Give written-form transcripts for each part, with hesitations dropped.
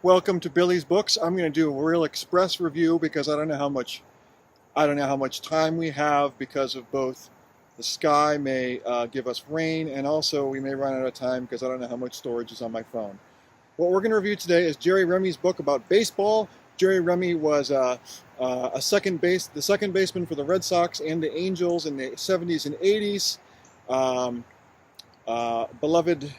Welcome to Billy's Books. I'm going to do a real express review because I don't know how much time we have because of both the sky may give us rain and also we may run out of time because I don't know how much storage is on my phone. What we're going to review today is Jerry Remy's book about baseball. Jerry Remy was the second baseman for the Red Sox and the Angels in the 70s and 80s. Beloved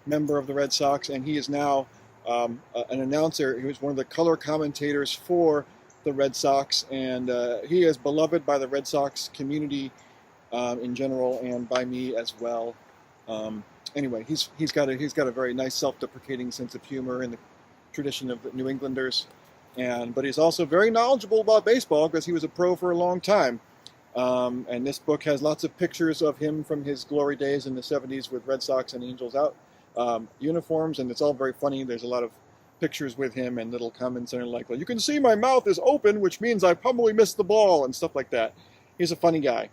member of the Red Sox, and he is now an announcer. He was one of the color commentators for the Red Sox, and he is beloved by the Red Sox community in general and by me as well. Anyway, he's got a very nice self-deprecating sense of humor in the tradition of the New Englanders, but he's also very knowledgeable about baseball because he was a pro for a long time. And this book has lots of pictures of him from his glory days in the 70s with Red Sox and Angels out uniforms, and it's all very funny. There's a lot of pictures with him and little comments and like, well, you can see my mouth is open, which means I probably missed the ball and stuff like that. He's a funny guy.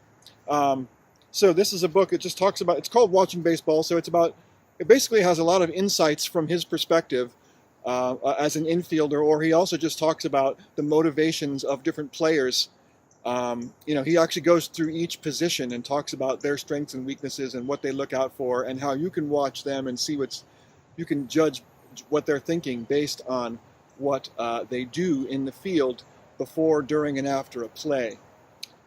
So this is a book. It just talks about. It's called Watching Baseball. So it basically has a lot of insights from his perspective as an infielder, or he also just talks about the motivations of different players. He actually goes through each position and talks about their strengths and weaknesses and what they look out for and how you can watch them and see you can judge what they're thinking based on what they do in the field before, during, and after a play.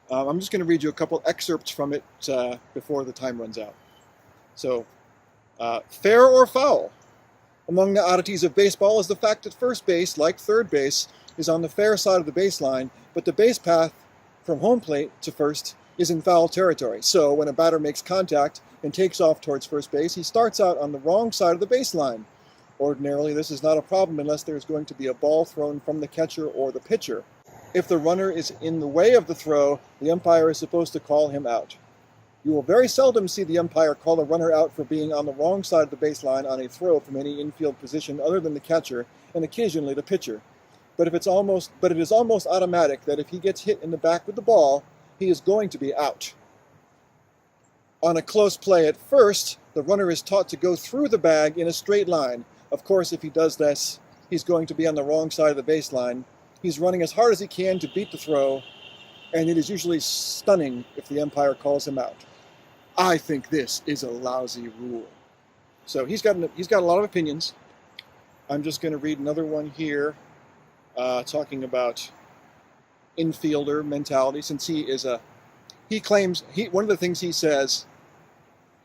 I'm just going to read you a couple excerpts from it before the time runs out. So, fair or foul? Among the oddities of baseball is the fact that first base, like third base, is on the fair side of the baseline, but the base path from home plate to first is in foul territory. So when a batter makes contact and takes off towards first base, he starts out on the wrong side of the baseline. Ordinarily, this is not a problem unless there is going to be a ball thrown from the catcher or the pitcher. If the runner is in the way of the throw, the umpire is supposed to call him out. You will very seldom see the umpire call a runner out for being on the wrong side of the baseline on a throw from any infield position other than the catcher and occasionally the pitcher. But it is almost automatic that if he gets hit in the back with the ball, he is going to be out. On a close play at first, the runner is taught to go through the bag in a straight line. Of course, if he does this, he's going to be on the wrong side of the baseline. He's running as hard as he can to beat the throw, and it is usually stunning if the umpire calls him out. I think this is a lousy rule. So he's got a lot of opinions. I'm just going to read another one here, talking about infielder mentality. Since he claims one of the things he says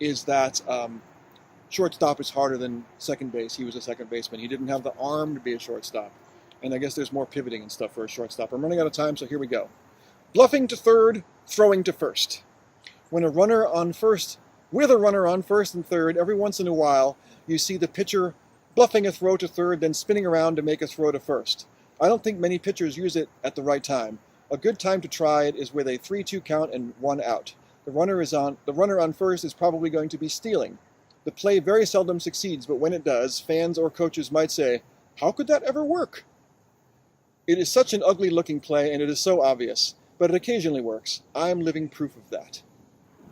is that shortstop is harder than second base. He was a second baseman. He didn't have the arm to be a shortstop. And I guess there's more pivoting and stuff for a shortstop. I'm running out of time, so here we go. Bluffing to third, throwing to first. With a runner on first and third, every once in a while, you see the pitcher bluffing a throw to third, then spinning around to make a throw to first. I don't think many pitchers use it at the right time. A good time to try it is with a 3-2 count and 1 out. The runner on first is probably going to be stealing. The play very seldom succeeds, but when it does, fans or coaches might say, "How could that ever work?" It is such an ugly-looking play, and it is so obvious, but it occasionally works. I am living proof of that.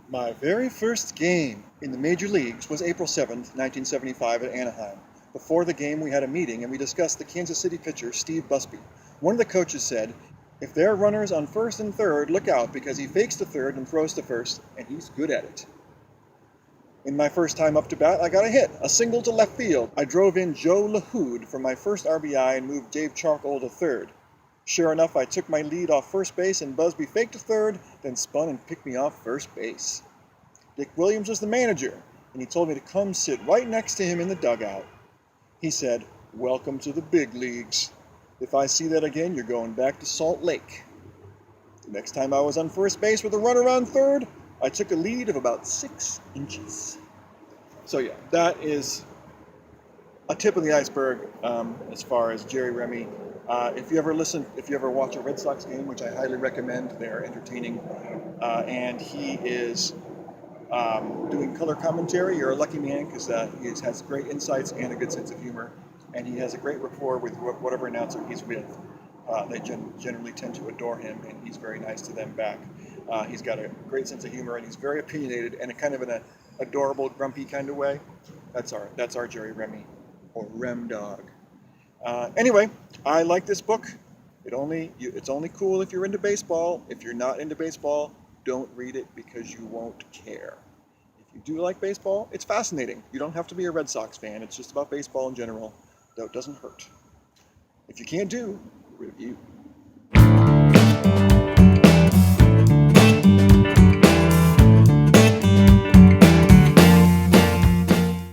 My very first game in the major leagues was April 7th, 1975 at Anaheim. Before the game, we had a meeting, and we discussed the Kansas City pitcher, Steve Busby. One of the coaches said, "If there are runners on first and third, look out, because he fakes to third and throws to first, and he's good at it." In my first time up to bat, I got a hit, a single to left field. I drove in Joe LaHood for my first RBI and moved Dave Charcoal to third. Sure enough, I took my lead off first base, and Busby faked to third, then spun and picked me off first base. Dick Williams was the manager, and he told me to come sit right next to him in the dugout. He said, "Welcome to the big leagues. If I see that again, you're going back to Salt Lake." The next time I was on first base with a runner on third, I took a lead of about 6 inches. So yeah, that is a tip of the iceberg as far as Jerry Remy. If you ever watch a Red Sox game, which I highly recommend, they're entertaining, and he is doing color commentary, you're a lucky man because he has great insights and a good sense of humor, and he has a great rapport with whatever announcer he's with. They generally tend to adore him, and he's very nice to them back. He's got a great sense of humor, and he's very opinionated, and kind of in an adorable, grumpy kind of way. That's our Jerry Remy, or Rem Dog. Anyway, I like this book. It's only cool if you're into baseball. If you're not into baseball, don't read it because you won't care. If you do like baseball, it's fascinating. You don't have to be a Red Sox fan. It's just about baseball in general, though it doesn't hurt. If you can't do, review.